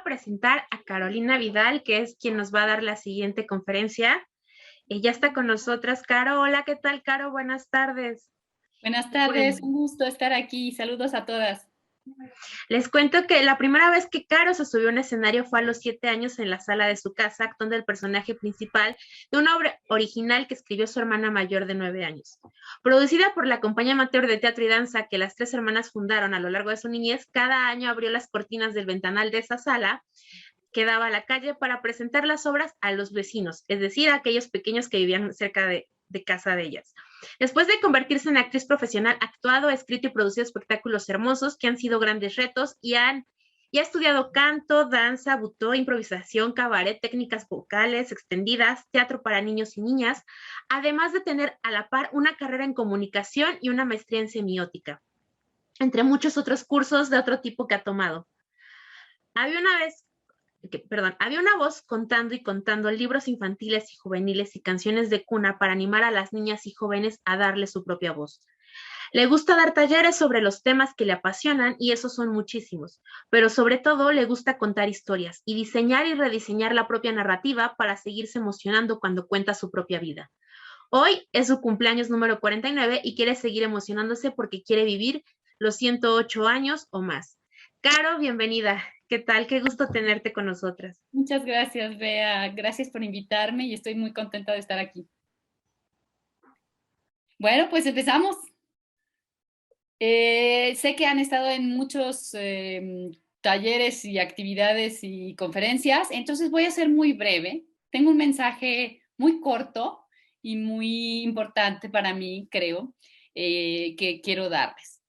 presentar a Carolina Vidal, que es quien nos va a dar la siguiente conferencia. Ya está con nosotras Caro. Hola, ¿qué tal, Caro? Buenas tardes. Buenas tardes, un gusto estar aquí. Saludos a todas. Les cuento que la primera vez que Caro se subió a un escenario fue a los 7 años en la sala de su casa, actuando el personaje principal de una obra original que escribió su hermana mayor de 9 años. Producida por la compañía amateur de teatro y danza que las tres hermanas fundaron a lo largo de su niñez, cada año abrió las cortinas del ventanal de esa sala que daba a la calle para presentar las obras a los vecinos, es decir, a aquellos pequeños que vivían cerca de casa de ellas. Después de convertirse en actriz profesional, ha actuado, escrito y producido espectáculos hermosos que han sido grandes retos y ha estudiado canto, danza, butó, improvisación, cabaret, técnicas vocales extendidas, teatro para niños y niñas, además de tener a la par una carrera en comunicación y una maestría en semiótica, entre muchos otros cursos de otro tipo que ha tomado. Había una voz contando y contando libros infantiles y juveniles y canciones de cuna para animar a las niñas y jóvenes a darle su propia voz. Le gusta dar talleres sobre los temas que le apasionan y esos son muchísimos, pero sobre todo le gusta contar historias y diseñar y rediseñar la propia narrativa para seguirse emocionando cuando cuenta su propia vida. Hoy es su cumpleaños número 49 y quiere seguir emocionándose porque quiere vivir los 108 años o más. Caro, bienvenida. ¿Qué tal? Qué gusto tenerte con nosotras. Muchas gracias, Bea. Gracias por invitarme y estoy muy contenta de estar aquí. Bueno, pues empezamos. Sé que han estado en muchos talleres y actividades y conferencias, entonces voy a ser muy breve. Tengo un mensaje muy corto y muy importante para mí, creo, que quiero darles.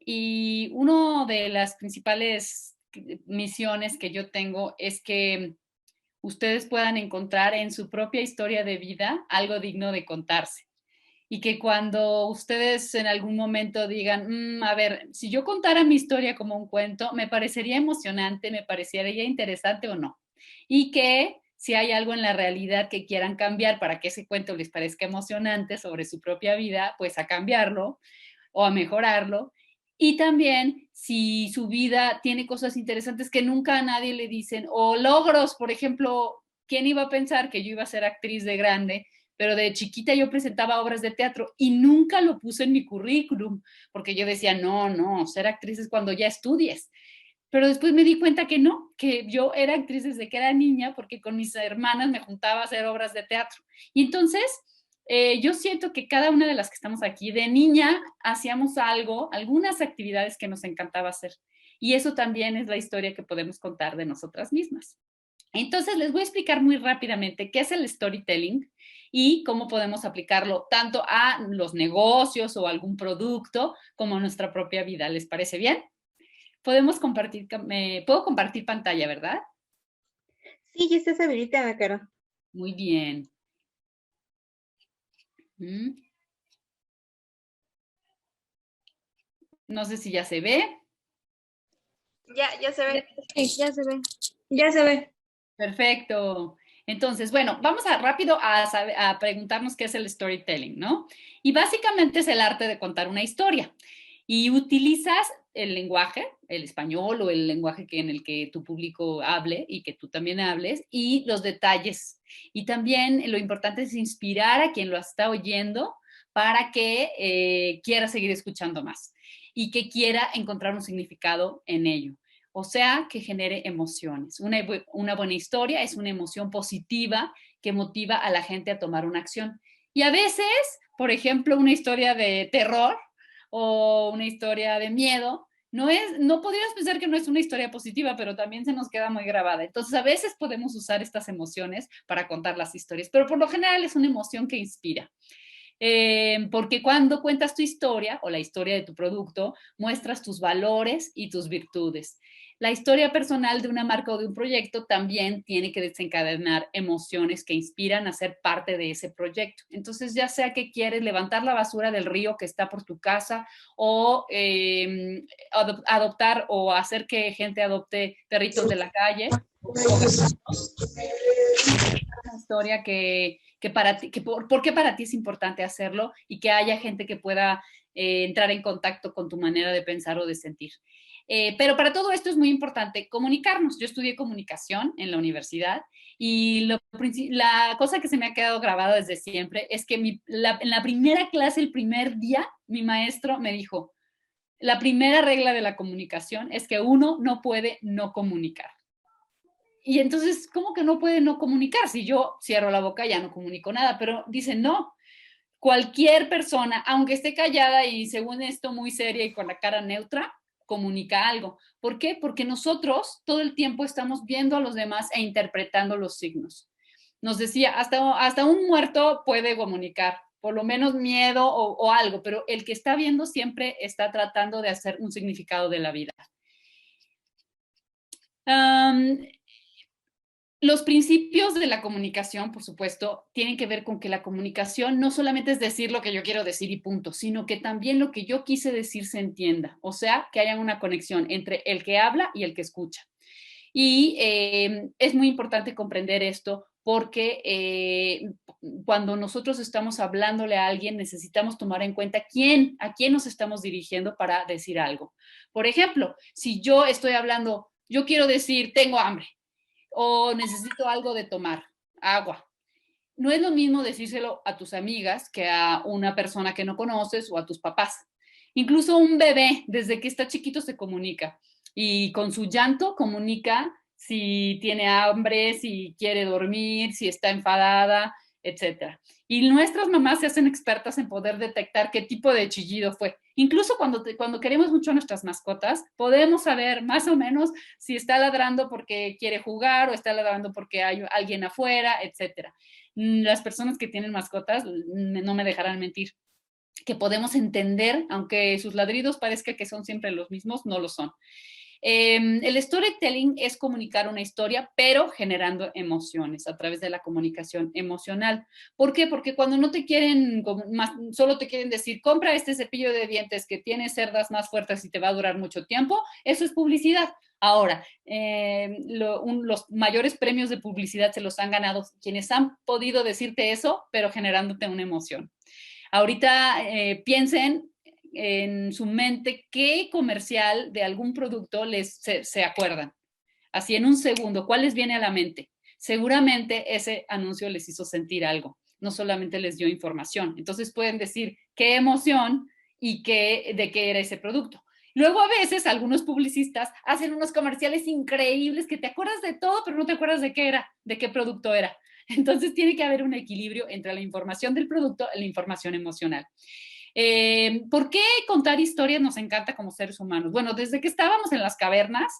Y una de las principales misiones que yo tengo es que ustedes puedan encontrar en su propia historia de vida algo digno de contarse. Y que cuando ustedes en algún momento digan, a ver, si yo contara mi historia como un cuento, me parecería emocionante, me parecería interesante o no. Y que si hay algo en la realidad que quieran cambiar para que ese cuento les parezca emocionante sobre su propia vida, pues a cambiarlo o a mejorarlo. Y también si su vida tiene cosas interesantes que nunca a nadie le dicen, o logros, por ejemplo, ¿quién iba a pensar que yo iba a ser actriz de grande? Pero de chiquita yo presentaba obras de teatro y nunca lo puse en mi currículum, porque yo decía, no, ser actriz es cuando ya estudies. Pero después me di cuenta que no, que yo era actriz desde que era niña, porque con mis hermanas me juntaba a hacer obras de teatro. Y entonces yo siento que cada una de las que estamos aquí, de niña, hacíamos algo, algunas actividades que nos encantaba hacer. Y eso también es la historia que podemos contar de nosotras mismas. Entonces les voy a explicar muy rápidamente qué es el storytelling y cómo podemos aplicarlo tanto a los negocios o algún producto como a nuestra propia vida. ¿Les parece bien? Podemos compartir, puedo compartir pantalla, ¿verdad? Sí, ya estás habilitada, Caro. Muy bien. No sé si ya se ve. Ya se ve. Sí, ya se ve. Ya se ve. Perfecto. Entonces, bueno, vamos rápido a preguntarnos qué es el storytelling, ¿no? Y básicamente es el arte de contar una historia. Y utilizas el lenguaje, el español o el lenguaje en el que tu público hable y que tú también hables, y los detalles. Y también lo importante es inspirar a quien lo está oyendo para que quiera seguir escuchando más y que quiera encontrar un significado en ello. O sea, que genere emociones. Una buena historia es una emoción positiva que motiva a la gente a tomar una acción. Y a veces, por ejemplo, una historia de terror o una historia de miedo, no podrías pensar que no es una historia positiva, pero también se nos queda muy grabada. Entonces, a veces podemos usar estas emociones para contar las historias, pero por lo general es una emoción que inspira. Porque cuando cuentas tu historia o la historia de tu producto, muestras tus valores y tus virtudes. La historia personal de una marca o de un proyecto también tiene que desencadenar emociones que inspiran a ser parte de ese proyecto. Entonces, ya sea que quieres levantar la basura del río que está por tu casa o adoptar o hacer que gente adopte perritos de la calle, una historia que para ti, ¿por qué para ti es importante hacerlo y que haya gente que pueda entrar en contacto con tu manera de pensar o de sentir. Pero para todo esto es muy importante comunicarnos. Yo estudié comunicación en la universidad y la cosa que se me ha quedado grabada desde siempre es que en la primera clase, el primer día, mi maestro me dijo, la primera regla de la comunicación es que uno no puede no comunicar. Y entonces, ¿cómo que no puede no comunicar? Si yo cierro la boca ya no comunico nada, pero dice no. Cualquier persona, aunque esté callada y según esto muy seria y con la cara neutra, comunica algo. ¿Por qué? Porque nosotros todo el tiempo estamos viendo a los demás e interpretando los signos. Nos decía, hasta un muerto puede comunicar, por lo menos miedo o algo, pero el que está viendo siempre está tratando de hacer un significado de la vida. Los principios de la comunicación, por supuesto, tienen que ver con que la comunicación no solamente es decir lo que yo quiero decir y punto, sino que también lo que yo quise decir se entienda, o sea, que haya una conexión entre el que habla y el que escucha. Y es muy importante comprender esto porque cuando nosotros estamos hablándole a alguien necesitamos tomar en cuenta a quién nos estamos dirigiendo para decir algo. Por ejemplo, si yo estoy hablando, yo quiero decir, tengo hambre o necesito algo de tomar, agua. No es lo mismo decírselo a tus amigas que a una persona que no conoces o a tus papás. Incluso un bebé, desde que está chiquito, se comunica y con su llanto comunica si tiene hambre, si quiere dormir, si está enfadada, etcétera. Y nuestras mamás se hacen expertas en poder detectar qué tipo de chillido fue. Incluso cuando queremos mucho a nuestras mascotas, podemos saber más o menos si está ladrando porque quiere jugar o está ladrando porque hay alguien afuera, etcétera. Las personas que tienen mascotas no me dejarán mentir, que podemos entender, aunque sus ladridos parezca que son siempre los mismos, no lo son. El storytelling es comunicar una historia, pero generando emociones a través de la comunicación emocional. ¿Por qué? Porque cuando no te quieren, solo te quieren decir, compra este cepillo de dientes que tiene cerdas más fuertes y te va a durar mucho tiempo, eso es publicidad. Ahora, los mayores premios de publicidad se los han ganado quienes han podido decirte eso, pero generándote una emoción. Ahorita piensen en su mente qué comercial de algún producto se acuerdan. Así en un segundo, ¿cuál les viene a la mente? Seguramente ese anuncio les hizo sentir algo, no solamente les dio información. Entonces pueden decir qué emoción y de qué era ese producto. Luego a veces algunos publicistas hacen unos comerciales increíbles que te acuerdas de todo, pero no te acuerdas de qué era, de qué producto era. Entonces tiene que haber un equilibrio entre la información del producto y la información emocional. ¿Por qué contar historias nos encanta como seres humanos? Bueno, desde que estábamos en las cavernas,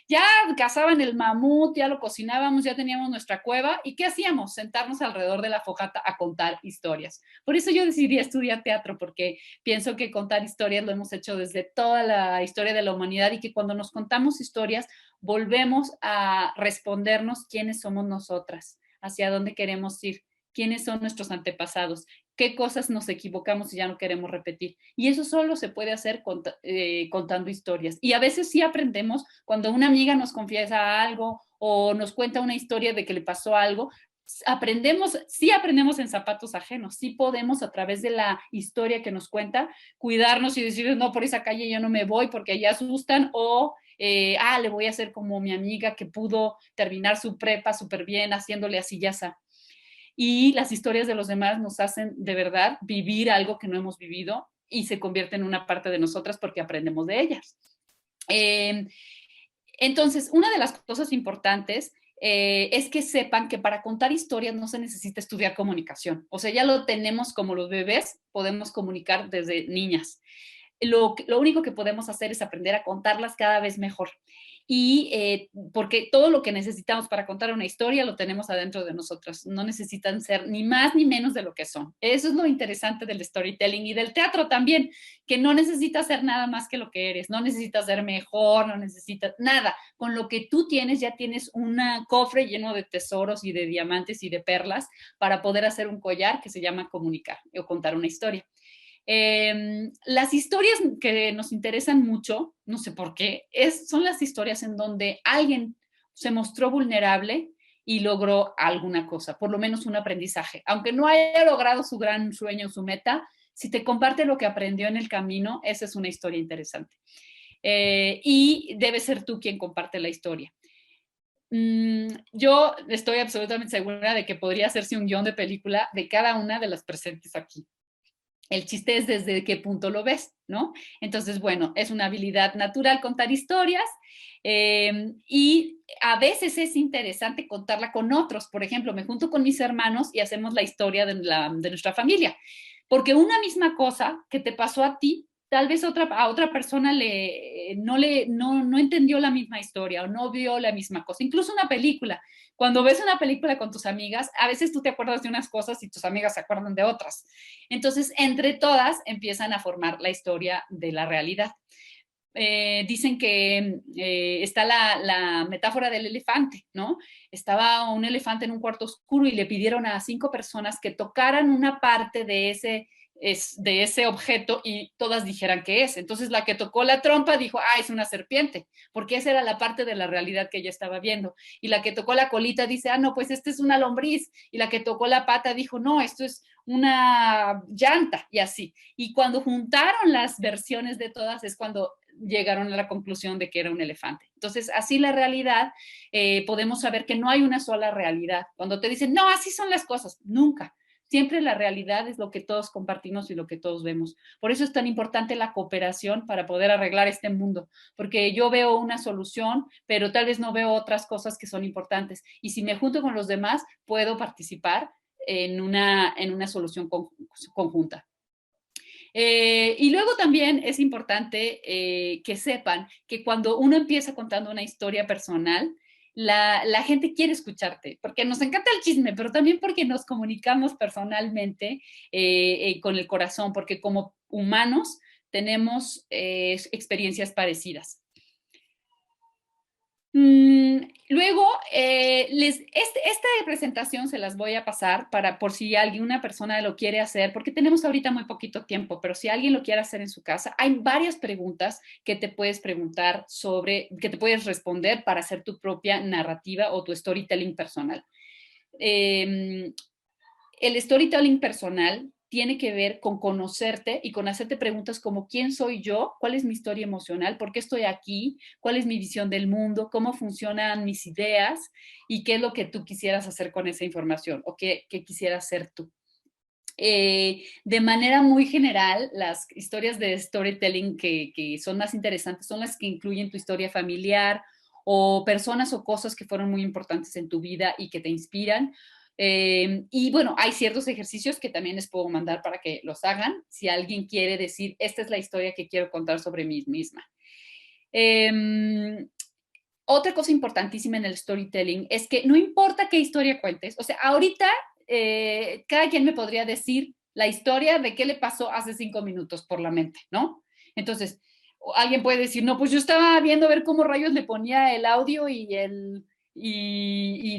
ya cazaban el mamut, ya lo cocinábamos, ya teníamos nuestra cueva. ¿Y qué hacíamos? Sentarnos alrededor de la fogata a contar historias. Por eso yo decidí estudiar teatro, porque pienso que contar historias lo hemos hecho desde toda la historia de la humanidad y que cuando nos contamos historias volvemos a respondernos quiénes somos nosotras, hacia dónde queremos ir, quiénes son nuestros antepasados, qué cosas nos equivocamos y ya no queremos repetir. Y eso solo se puede hacer contando historias. Y a veces sí aprendemos cuando una amiga nos confiesa algo o nos cuenta una historia de que le pasó algo. Sí aprendemos en zapatos ajenos, sí podemos a través de la historia que nos cuenta cuidarnos y decir, no, por esa calle yo no me voy porque allá asustan o le voy a hacer como mi amiga que pudo terminar su prepa súper bien haciéndole así ya está. Y las historias de los demás nos hacen de verdad vivir algo que no hemos vivido y se convierte en una parte de nosotras porque aprendemos de ellas. Entonces, una de las cosas importantes es que sepan que para contar historias no se necesita estudiar comunicación. O sea, ya lo tenemos como los bebés, podemos comunicar desde niñas. Lo único que podemos hacer es aprender a contarlas cada vez mejor. Y porque todo lo que necesitamos para contar una historia lo tenemos adentro de nosotros. No necesitan ser ni más ni menos de lo que son. Eso es lo interesante del storytelling y del teatro también, que no necesitas ser nada más que lo que eres. No necesitas ser mejor, no necesitas nada. Con lo que tú tienes, ya tienes un cofre lleno de tesoros y de diamantes y de perlas para poder hacer un collar que se llama comunicar o contar una historia. Las historias que nos interesan mucho, no sé por qué, son las historias en donde alguien se mostró vulnerable y logró alguna cosa, por lo menos un aprendizaje. Aunque no haya logrado su gran sueño, su meta, Si te comparte lo que aprendió en el camino, esa es una historia interesante. Y debe ser tú quien comparte la historia. Yo estoy absolutamente segura de que podría hacerse un guión de película de cada una de las presentes aquí. El chiste es desde qué punto lo ves, ¿no? Entonces, bueno, es una habilidad natural contar historias y a veces es interesante contarla con otros. Por ejemplo, me junto con mis hermanos y hacemos la historia de nuestra familia. Porque una misma cosa que te pasó a ti, tal vez a otra persona no entendió la misma historia o no vio la misma cosa. Incluso una película. Cuando ves una película con tus amigas, a veces tú te acuerdas de unas cosas y tus amigas se acuerdan de otras. Entonces, entre todas empiezan a formar la historia de la realidad. Dicen que está la metáfora del elefante, ¿no? Estaba un elefante en un cuarto oscuro y le pidieron a 5 personas que tocaran una parte de ese objeto y todas dijeran que es. Entonces la que tocó la trompa dijo, es una serpiente, porque esa era la parte de la realidad que ella estaba viendo. Y la que tocó la colita dice, no, pues esta es una lombriz. Y la que tocó la pata dijo, no, esto es una llanta, y así. Y cuando juntaron las versiones de todas es cuando llegaron a la conclusión de que era un elefante. Entonces, así la realidad, podemos saber que no hay una sola realidad. Cuando te dicen, no, así son las cosas, nunca. Siempre la realidad es lo que todos compartimos y lo que todos vemos. Por eso es tan importante la cooperación para poder arreglar este mundo, porque yo veo una solución, pero tal vez no veo otras cosas que son importantes. Y si me junto con los demás, puedo participar en una solución conjunta. Y luego también es importante que sepan que cuando uno empieza contando una historia personal, la gente quiere escucharte, porque nos encanta el chisme, pero también porque nos comunicamos personalmente con el corazón, porque como humanos tenemos experiencias parecidas. Luego, esta presentación se las voy a pasar por si una persona lo quiere hacer, porque tenemos ahorita muy poquito tiempo, pero si alguien lo quiere hacer en su casa, hay varias preguntas que te puedes preguntar que te puedes responder para hacer tu propia narrativa o tu storytelling personal. El storytelling personal tiene que ver con conocerte y con hacerte preguntas como ¿quién soy yo? ¿Cuál es mi historia emocional? ¿Por qué estoy aquí? ¿Cuál es mi visión del mundo? ¿Cómo funcionan mis ideas? ¿Y qué es lo que tú quisieras hacer con esa información? ¿O qué quisieras ser tú? De manera muy general, las historias de storytelling que son más interesantes son las que incluyen tu historia familiar o personas o cosas que fueron muy importantes en tu vida y que te inspiran. Y bueno, hay ciertos ejercicios que también les puedo mandar para que los hagan si alguien quiere decir, esta es la historia que quiero contar sobre mí misma. Otra cosa importantísima en el storytelling es que no importa qué historia cuentes, o sea, ahorita cada quien me podría decir la historia de qué le pasó hace 5 minutos por la mente, ¿no? Entonces, alguien puede decir, no, pues yo estaba viendo a ver cómo rayos le ponía el audio y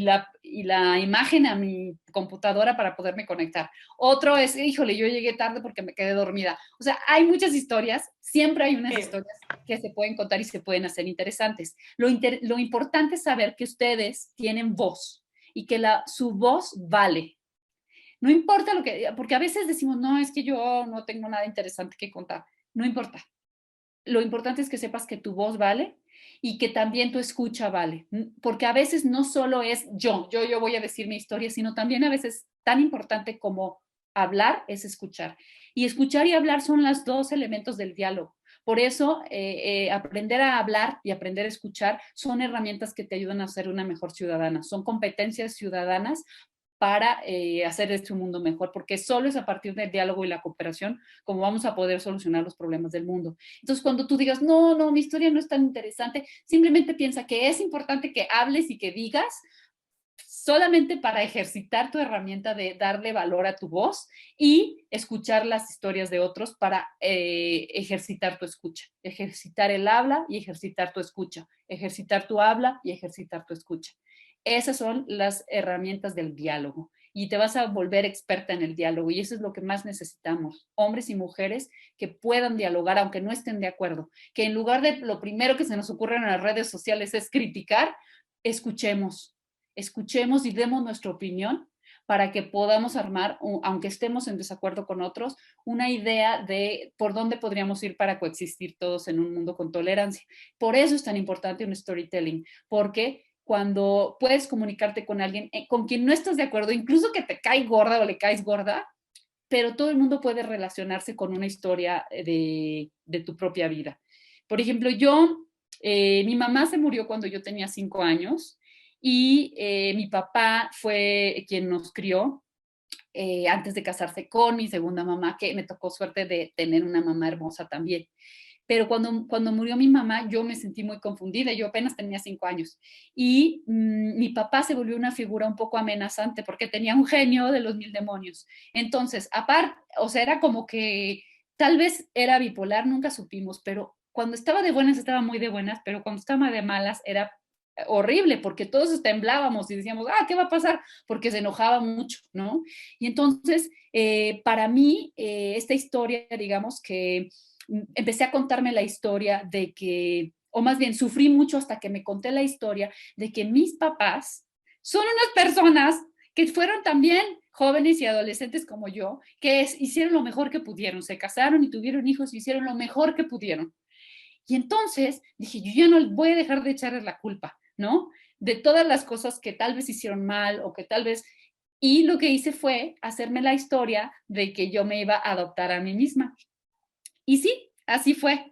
la imagen a mi computadora para poderme conectar. Otro es, híjole, yo llegué tarde porque me quedé dormida. O sea, hay muchas historias, siempre hay unas historias que se pueden contar y se pueden hacer interesantes. Lo importante es saber que ustedes tienen voz y que su voz vale. No importa porque a veces decimos, no, es que yo no tengo nada interesante que contar. No importa. Lo importante es que sepas que tu voz vale y que también tu escucha vale, porque a veces no solo es yo voy a decir mi historia, sino también a veces tan importante como hablar es escuchar. Y escuchar y hablar son los dos elementos del diálogo. Por eso, aprender a hablar y aprender a escuchar son herramientas que te ayudan a ser una mejor ciudadana, son competencias ciudadanas para hacer este mundo mejor, porque solo es a partir del diálogo y la cooperación como vamos a poder solucionar los problemas del mundo. Entonces, cuando tú digas, no, mi historia no es tan interesante, simplemente piensa que es importante que hables y que digas solamente para ejercitar tu herramienta de darle valor a tu voz y escuchar las historias de otros para ejercitar tu escucha, ejercitar el habla y ejercitar tu escucha, ejercitar tu habla y ejercitar tu escucha. Esas son las herramientas del diálogo y te vas a volver experta en el diálogo y eso es lo que más necesitamos, hombres y mujeres que puedan dialogar aunque no estén de acuerdo, que en lugar de lo primero que se nos ocurre en las redes sociales es criticar, escuchemos y demos nuestra opinión para que podamos armar, aunque estemos en desacuerdo con otros, una idea de por dónde podríamos ir para coexistir todos en un mundo con tolerancia. Por eso es tan importante un storytelling, porque cuando puedes comunicarte con alguien con quien no estás de acuerdo, incluso que te cae gorda o le caes gorda, pero todo el mundo puede relacionarse con una historia de tu propia vida. Por ejemplo, mi mamá se murió cuando yo tenía 5 años y mi papá fue quien nos crió antes de casarse con mi segunda mamá, que me tocó suerte de tener una mamá hermosa también. Pero cuando murió mi mamá, yo me sentí muy confundida. Yo apenas tenía 5 años. Y mi papá se volvió una figura un poco amenazante porque tenía un genio de los 1000 demonios. Entonces, aparte, o sea, era como que tal vez era bipolar, nunca supimos, pero cuando estaba de buenas, estaba muy de buenas, pero cuando estaba de malas, era horrible porque todos temblábamos y decíamos, ¿qué va a pasar? Porque se enojaba mucho, ¿no? Y entonces, para mí, esta historia, digamos que empecé a contarme la historia de que, o más bien sufrí mucho hasta que me conté la historia de que mis papás son unas personas que fueron también jóvenes y adolescentes como yo, que hicieron lo mejor que pudieron, se casaron y tuvieron hijos y hicieron lo mejor que pudieron. Y entonces dije, yo ya no voy a dejar de echarles la culpa, ¿no? De todas las cosas que tal vez hicieron mal o que tal vez... Y lo que hice fue hacerme la historia de que yo me iba a adoptar a mí misma. Y sí, así fue.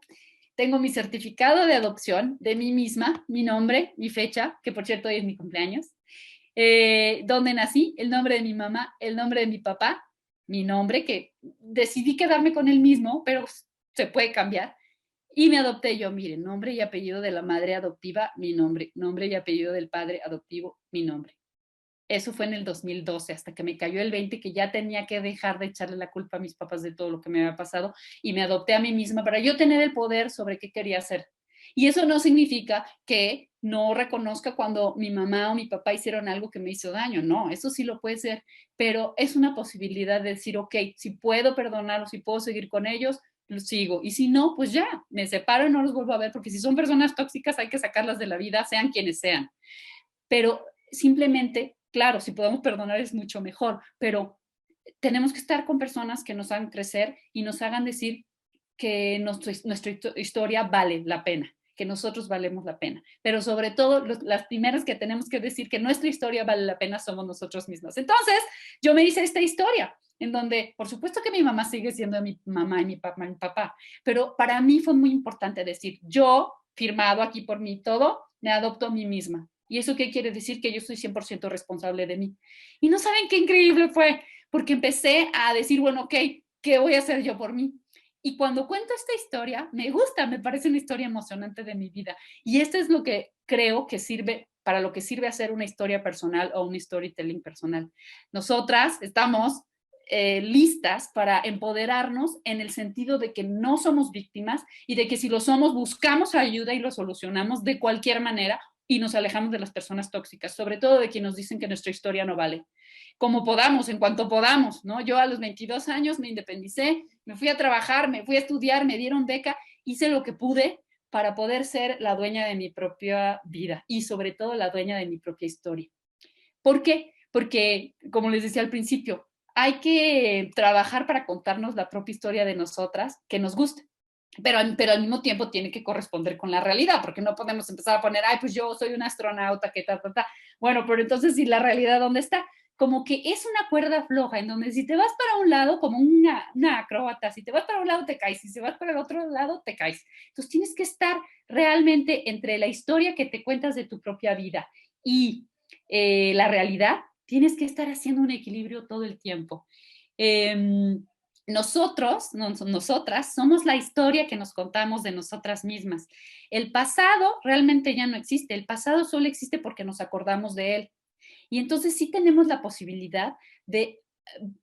Tengo mi certificado de adopción de mí misma, mi nombre, mi fecha, que por cierto hoy es mi cumpleaños, donde nací, el nombre de mi mamá, el nombre de mi papá, mi nombre, que decidí quedarme con el mismo, pero se puede cambiar. Y me adopté yo, miren, nombre y apellido de la madre adoptiva, mi nombre y apellido del padre adoptivo, mi nombre. Eso fue en el 2012, hasta que me cayó el 20, que ya tenía que dejar de echarle la culpa a mis papás de todo lo que me había pasado y me adopté a mí misma para yo tener el poder sobre qué quería hacer. Y eso no significa que no reconozca cuando mi mamá o mi papá hicieron algo que me hizo daño, no, eso sí lo puede ser, pero es una posibilidad de decir, ok, si puedo perdonar o si puedo seguir con ellos, lo sigo. Y si no, pues ya, me separo y no los vuelvo a ver, porque si son personas tóxicas hay que sacarlas de la vida, sean quienes sean. Pero simplemente, claro, si podemos perdonar es mucho mejor, pero tenemos que estar con personas que nos hagan crecer y nos hagan decir que nuestra historia vale la pena, que nosotros valemos la pena. Pero sobre todo, las primeras que tenemos que decir que nuestra historia vale la pena somos nosotros mismos. Entonces, yo me hice esta historia en donde, por supuesto que mi mamá sigue siendo mi mamá y mi papá, pero para mí fue muy importante decir, yo, firmado aquí por mí todo, me adopto a mí misma. ¿Y eso qué quiere decir? Que yo soy 100% responsable de mí. Y no saben qué increíble fue, porque empecé a decir, bueno, ok, ¿qué voy a hacer yo por mí? Y cuando cuento esta historia, me gusta, me parece una historia emocionante de mi vida. Y esto es lo que creo que sirve, para lo que sirve hacer una historia personal o un storytelling personal. Nosotras estamos listas para empoderarnos en el sentido de que no somos víctimas y de que si lo somos, buscamos ayuda y lo solucionamos de cualquier manera y nos alejamos de las personas tóxicas, sobre todo de quienes nos dicen que nuestra historia no vale. Como podamos, en cuanto podamos, ¿no? Yo a los 22 años me independicé, me fui a trabajar, me fui a estudiar, me dieron beca, hice lo que pude para poder ser la dueña de mi propia vida y sobre todo la dueña de mi propia historia. ¿Por qué? Porque, como les decía al principio, hay que trabajar para contarnos la propia historia de nosotras que nos guste. Pero al mismo tiempo tiene que corresponder con la realidad, porque no podemos empezar a poner, ay, pues yo soy un astronauta, que ta. Bueno, pero entonces, ¿y la realidad dónde está? Como que es una cuerda floja en donde si te vas para un lado, como una acróbata, si te vas para un lado te caes, si te vas para el otro lado te caes. Entonces tienes que estar realmente entre la historia que te cuentas de tu propia vida y la realidad, tienes que estar haciendo un equilibrio todo el tiempo. Nosotras, somos la historia que nos contamos de nosotras mismas. El pasado realmente ya no existe, el pasado solo existe porque nos acordamos de él. Y entonces sí tenemos la posibilidad de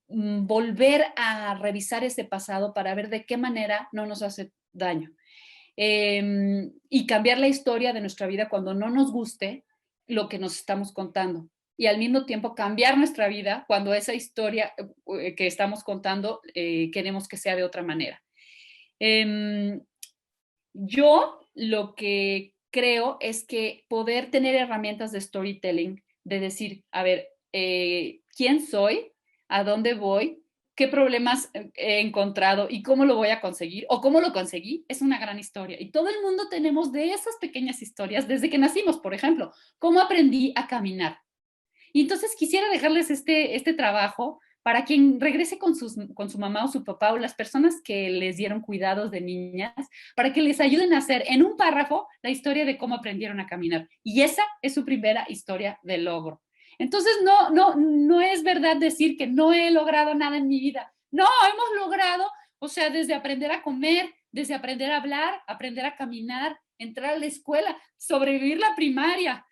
volver a revisar ese pasado para ver de qué manera no nos hace daño. Y cambiar la historia de nuestra vida cuando no nos guste lo que nos estamos contando. Y al mismo tiempo cambiar nuestra vida cuando esa historia que estamos contando queremos que sea de otra manera. Yo lo que creo es que poder tener herramientas de storytelling, de decir, a ver, quién soy, a dónde voy, qué problemas he encontrado y cómo lo voy a conseguir o cómo lo conseguí, es una gran historia. Y todo el mundo tenemos de esas pequeñas historias desde que nacimos. Por ejemplo, cómo aprendí a caminar. Y entonces quisiera dejarles este trabajo para quien regrese con su mamá o su papá o las personas que les dieron cuidados de niñas, para que les ayuden a hacer en un párrafo la historia de cómo aprendieron a caminar. Y esa es su primera historia de logro. Entonces, no es verdad decir que no he logrado nada en mi vida. No, hemos logrado, o sea, desde aprender a comer, desde aprender a hablar, aprender a caminar, entrar a la escuela, sobrevivir la primaria.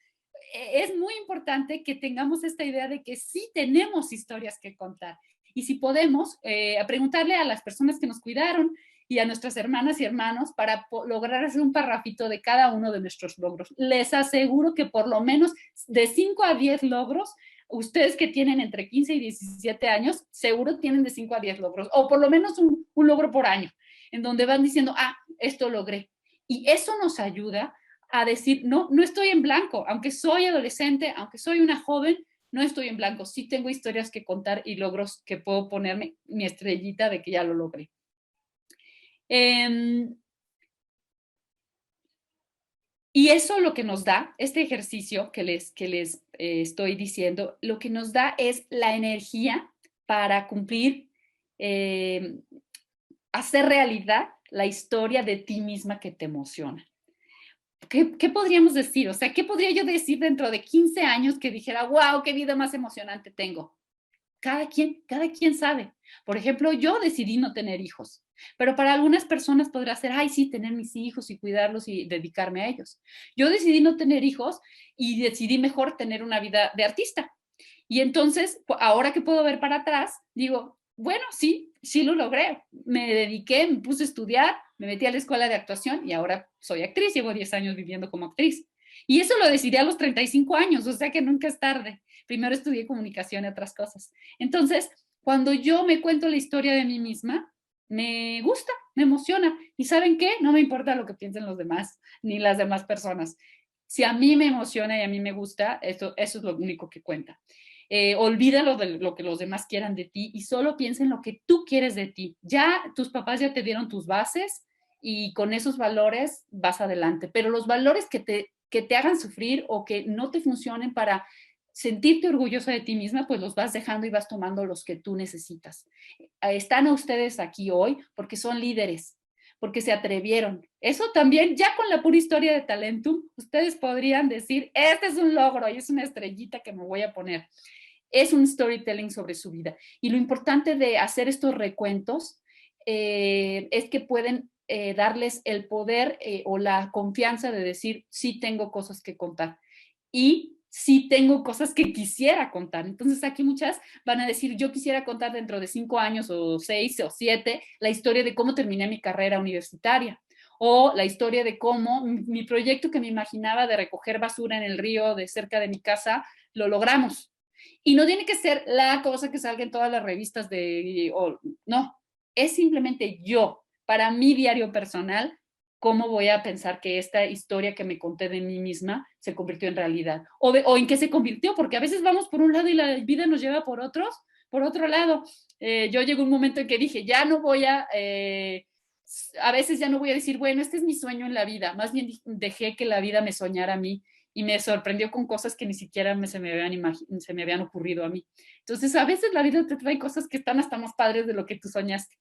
Es muy importante que tengamos esta idea de que sí tenemos historias que contar. Y si podemos, preguntarle a las personas que nos cuidaron y a nuestras hermanas y hermanos para lograr hacer un parrafito de cada uno de nuestros logros. Les aseguro que por lo menos de 5 a 10 logros, ustedes que tienen entre 15 y 17 años, seguro tienen de 5 a 10 logros, o por lo menos un logro por año, en donde van diciendo, esto logré. Y eso nos ayuda a decir, no estoy en blanco, aunque soy adolescente, aunque soy una joven, no estoy en blanco, sí tengo historias que contar y logros que puedo ponerme mi estrellita de que ya lo logré. Y eso lo que nos da, este ejercicio que les estoy diciendo, lo que nos da es la energía para cumplir, hacer realidad la historia de ti misma que te emociona. ¿Qué podríamos decir? O sea, ¿qué podría yo decir dentro de 15 años que dijera, wow, qué vida más emocionante tengo? Cada quien sabe. Por ejemplo, yo decidí no tener hijos, pero para algunas personas podrá ser, sí, tener mis hijos y cuidarlos y dedicarme a ellos. Yo decidí no tener hijos y decidí mejor tener una vida de artista. Y entonces, ahora que puedo ver para atrás, digo, bueno, sí lo logré. Me dediqué, me puse a estudiar, me metí a la escuela de actuación y ahora soy actriz, llevo 10 años viviendo como actriz. Y eso lo decidí a los 35 años, o sea que nunca es tarde. Primero estudié comunicación y otras cosas. Entonces, cuando yo me cuento la historia de mí misma, me gusta, me emociona. ¿Y saben qué? No me importa lo que piensen los demás, ni las demás personas. Si a mí me emociona y a mí me gusta, eso es lo único que cuenta. Olvídalo de lo que los demás quieran de ti y solo piensa en lo que tú quieres de ti. Ya tus papás ya te dieron tus bases y con esos valores vas adelante. Pero los valores que te hagan sufrir o que no te funcionen para sentirte orgullosa de ti misma, pues los vas dejando y vas tomando los que tú necesitas. Están a ustedes aquí hoy porque son líderes, porque se atrevieron. Eso también, ya con la pura historia de Talentum, ustedes podrían decir, este es un logro y es una estrellita que me voy a poner. Es un storytelling sobre su vida. Y lo importante de hacer estos recuentos es que pueden darles el poder o la confianza de decir, sí tengo cosas que contar. Y sí tengo cosas que quisiera contar. Entonces aquí muchas van a decir, yo quisiera contar dentro de 5 años o 6 o 7 la historia de cómo terminé mi carrera universitaria o la historia de cómo mi proyecto que me imaginaba de recoger basura en el río de cerca de mi casa, lo logramos. Y no tiene que ser la cosa que salga en todas las revistas no, es simplemente yo, para mi diario personal, cómo voy a pensar que esta historia que me conté de mí misma se convirtió en realidad. O en qué se convirtió, porque a veces vamos por un lado y la vida nos lleva por otro lado. Yo llegó un momento en que dije, ya no voy a veces ya no voy a decir, bueno, este es mi sueño en la vida. Más bien dejé que la vida me soñara a mí y me sorprendió con cosas que ni siquiera se me habían ocurrido a mí. Entonces, a veces la vida te trae cosas que están hasta más padres de lo que tú soñaste.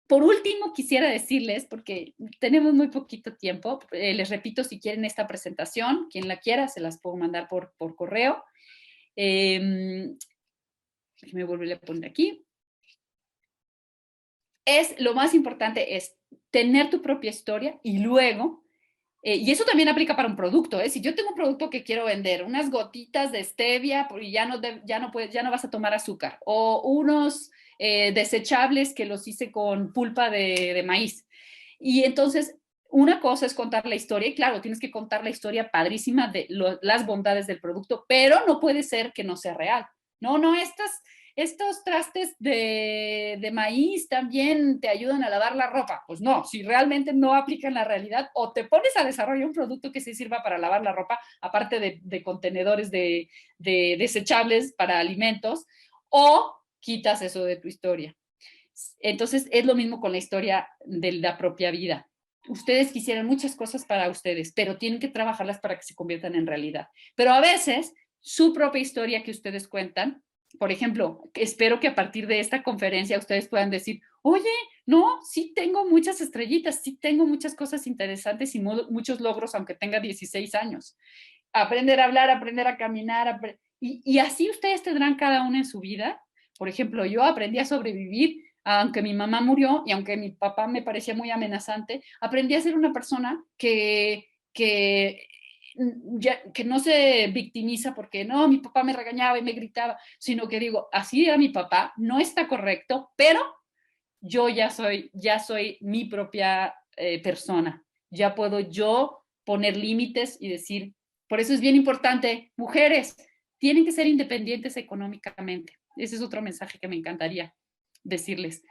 Por último, quisiera decirles, porque tenemos muy poquito tiempo, les repito, si quieren esta presentación, quien la quiera, se las puedo mandar por correo. Me volveré a poner aquí. Lo más importante es tener tu propia historia y luego, y eso también aplica para un producto, si yo tengo un producto que quiero vender, unas gotitas de stevia y ya no vas a tomar azúcar, o unos desechables que los hice con pulpa de maíz. Y entonces, una cosa es contar la historia, y claro, tienes que contar la historia padrísima de las bondades del producto, pero no puede ser que no sea real. No, estos trastes de maíz también te ayudan a lavar la ropa. Pues no, si realmente no aplican la realidad, o te pones a desarrollar un producto que sí sirva para lavar la ropa, aparte de contenedores de desechables para alimentos, o quitas eso de tu historia. Entonces, es lo mismo con la historia de la propia vida. Ustedes quisieran muchas cosas para ustedes, pero tienen que trabajarlas para que se conviertan en realidad. Pero a veces, su propia historia que ustedes cuentan, por ejemplo, espero que a partir de esta conferencia ustedes puedan decir, oye, no, sí tengo muchas estrellitas, sí tengo muchas cosas interesantes y muchos logros, aunque tenga 16 años. Aprender a hablar, aprender a caminar, y así ustedes tendrán cada uno en su vida. Por ejemplo, yo aprendí a sobrevivir, aunque mi mamá murió y aunque mi papá me parecía muy amenazante, aprendí a ser una persona que no se victimiza porque no, mi papá me regañaba y me gritaba, sino que digo, así era mi papá, no está correcto, pero yo ya soy mi propia persona, ya puedo yo poner límites y decir, por eso es bien importante, mujeres, tienen que ser independientes económicamente. Ese es otro mensaje que me encantaría decirles.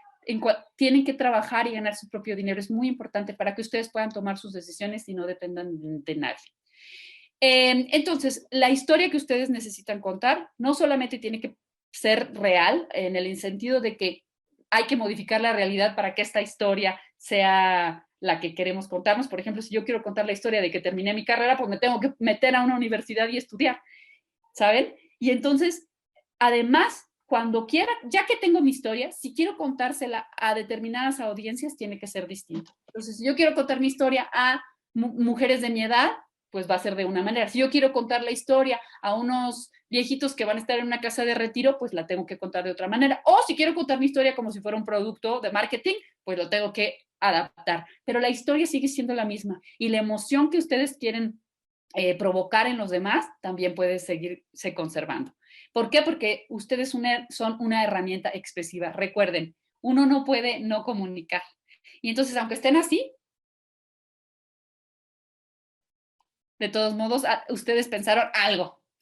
Tienen que trabajar y ganar su propio dinero. Es muy importante para que ustedes puedan tomar sus decisiones y no dependan de nadie. Entonces, la historia que ustedes necesitan contar no solamente tiene que ser real, en el sentido de que hay que modificar la realidad para que esta historia sea la que queremos contarnos. Por ejemplo, si yo quiero contar la historia de que terminé mi carrera, pues me tengo que meter a una universidad y estudiar, ¿saben? Y entonces, además, cuando quiera, ya que tengo mi historia, si quiero contársela a determinadas audiencias, tiene que ser distinto. Entonces, si yo quiero contar mi historia a mujeres de mi edad, pues va a ser de una manera. Si yo quiero contar la historia a unos viejitos que van a estar en una casa de retiro, pues la tengo que contar de otra manera. O si quiero contar mi historia como si fuera un producto de marketing, pues lo tengo que adaptar. Pero la historia sigue siendo la misma y la emoción que ustedes quieren provocar en los demás también puede seguirse conservando. ¿Por qué? Porque ustedes son una herramienta expresiva. Recuerden, uno no puede no comunicar. Y entonces, aunque estén así, de todos modos, ustedes pensaron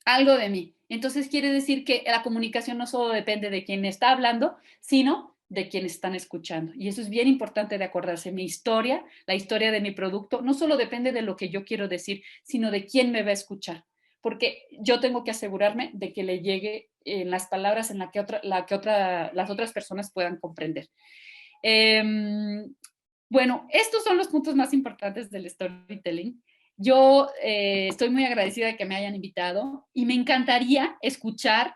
algo de mí. Entonces quiere decir que la comunicación no solo depende de quien está hablando, sino de quienes están escuchando. Y eso es bien importante de acordarse. Mi historia, la historia de mi producto, no solo depende de lo que yo quiero decir, sino de quién me va a escuchar. Porque yo tengo que asegurarme de que le llegue en las palabras en las otras personas puedan comprender. Bueno, estos son los puntos más importantes del storytelling. Yo estoy muy agradecida de que me hayan invitado y me encantaría escuchar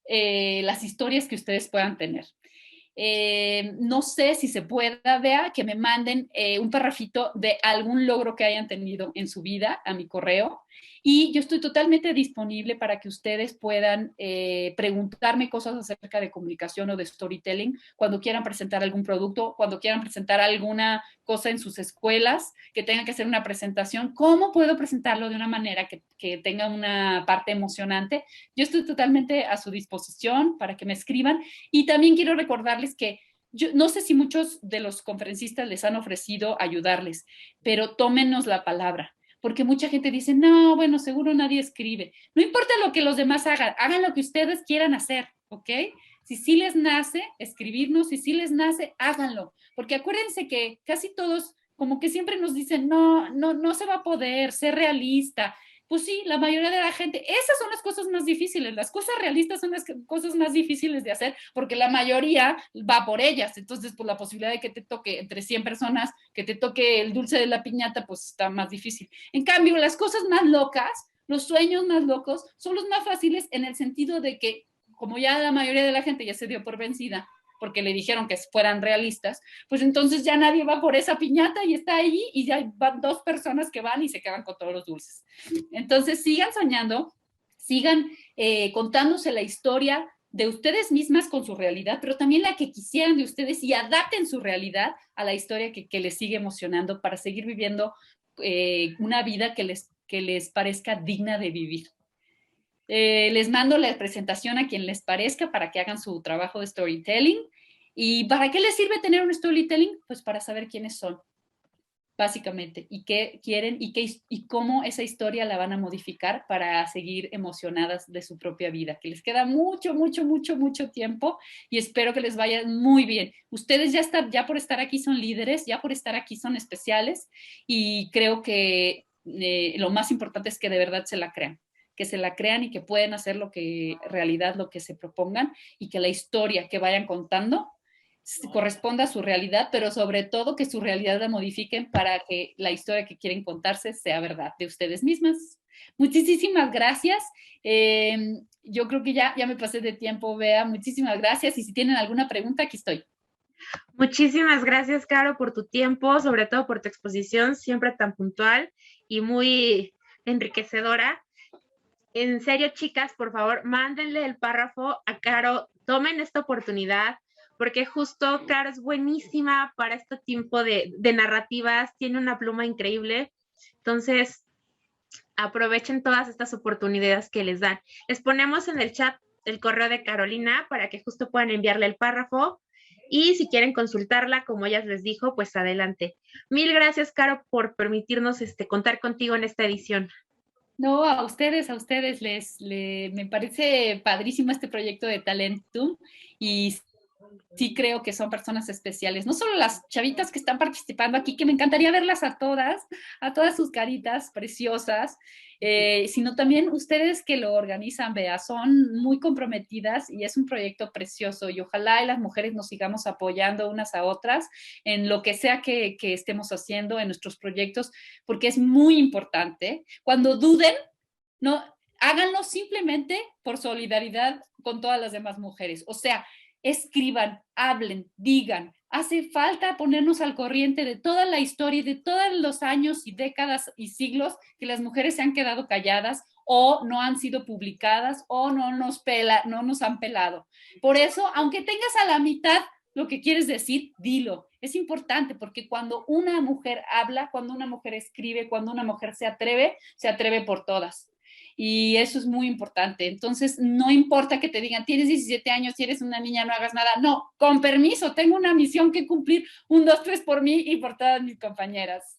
las historias que ustedes puedan tener. No sé si se pueda, vea, que me manden un parrafito de algún logro que hayan tenido en su vida a mi correo. Y yo estoy totalmente disponible para que ustedes puedan preguntarme cosas acerca de comunicación o de storytelling cuando quieran presentar algún producto, cuando quieran presentar alguna cosa en sus escuelas, que tengan que hacer una presentación. ¿Cómo puedo presentarlo de una manera que tenga una parte emocionante? Yo estoy totalmente a su disposición para que me escriban. Y también quiero recordarles que yo no sé si muchos de los conferencistas les han ofrecido ayudarles, pero tómenos la palabra. Porque mucha gente dice, no, bueno, seguro nadie escribe. No importa lo que los demás hagan lo que ustedes quieran hacer, ¿ok? Si sí les nace escribirnos, si sí les nace, háganlo. Porque acuérdense que casi todos como que siempre nos dicen, no se va a poder, ser realista. Pues sí, la mayoría de la gente, esas son las cosas más difíciles, las cosas realistas son las cosas más difíciles de hacer porque la mayoría va por ellas, entonces pues la posibilidad de que te toque entre 100 personas, que te toque el dulce de la piñata, pues está más difícil. En cambio, las cosas más locas, los sueños más locos, son los más fáciles en el sentido de que como ya la mayoría de la gente ya se dio por vencida, porque le dijeron que fueran realistas, pues entonces ya nadie va por esa piñata y está ahí y ya van 2 personas que van y se quedan con todos los dulces. Entonces sigan soñando, sigan contándose la historia de ustedes mismas con su realidad, pero también la que quisieran de ustedes y adapten su realidad a la historia que les sigue emocionando para seguir viviendo una vida que les parezca digna de vivir. Les mando la presentación a quien les parezca para que hagan su trabajo de storytelling. ¿Y para qué les sirve tener un storytelling? Pues para saber quiénes son. básicamente, y qué quieren y cómo esa historia la van a modificar para seguir emocionadas de su propia vida, que les queda mucho, mucho, mucho, mucho tiempo y espero que les vaya muy bien. Ustedes ya por estar aquí son líderes, ya por estar aquí son especiales y creo que lo más importante es que de verdad se la crean, que se la crean y que pueden hacer lo que se propongan y que la historia que vayan contando corresponda a su realidad, pero sobre todo que su realidad la modifiquen para que la historia que quieren contarse sea verdad de ustedes mismas. Muchísimas gracias. Yo creo que ya me pasé de tiempo, Bea. Muchísimas gracias. Y si tienen alguna pregunta, aquí estoy. Muchísimas gracias, Caro, por tu tiempo, sobre todo por tu exposición, siempre tan puntual y muy enriquecedora. En serio, chicas, por favor, mándenle el párrafo a Caro, tomen esta oportunidad, porque justo Caro es buenísima para este tipo de narrativas, tiene una pluma increíble, entonces aprovechen todas estas oportunidades que les dan. Les ponemos en el chat el correo de Carolina para que justo puedan enviarle el párrafo y si quieren consultarla, como ella les dijo, pues adelante. Mil gracias, Caro, por permitirnos contar contigo en esta edición. No, a ustedes me parece padrísimo este proyecto de Talentum y sí creo que son personas especiales, no solo las chavitas que están participando aquí, que me encantaría verlas a todas sus caritas preciosas, sino también ustedes que lo organizan, Bea, son muy comprometidas y es un proyecto precioso y ojalá las mujeres nos sigamos apoyando unas a otras en lo que sea que estemos haciendo en nuestros proyectos, porque es muy importante. Cuando duden, no, háganlo simplemente por solidaridad con todas las demás mujeres, o sea, escriban, hablen, digan. Hace falta ponernos al corriente de toda la historia y de todos los años y décadas y siglos que las mujeres se han quedado calladas o no han sido publicadas o no nos han pelado. Por eso, aunque tengas a la mitad lo que quieres decir, dilo. Es importante porque cuando una mujer habla, cuando una mujer escribe, cuando una mujer se atreve por todas. Y eso es muy importante. Entonces, no importa que te digan, tienes 17 años, si eres una niña, no hagas nada. No, con permiso, tengo una misión que cumplir, 1, 2, 3 por mí y por todas mis compañeras.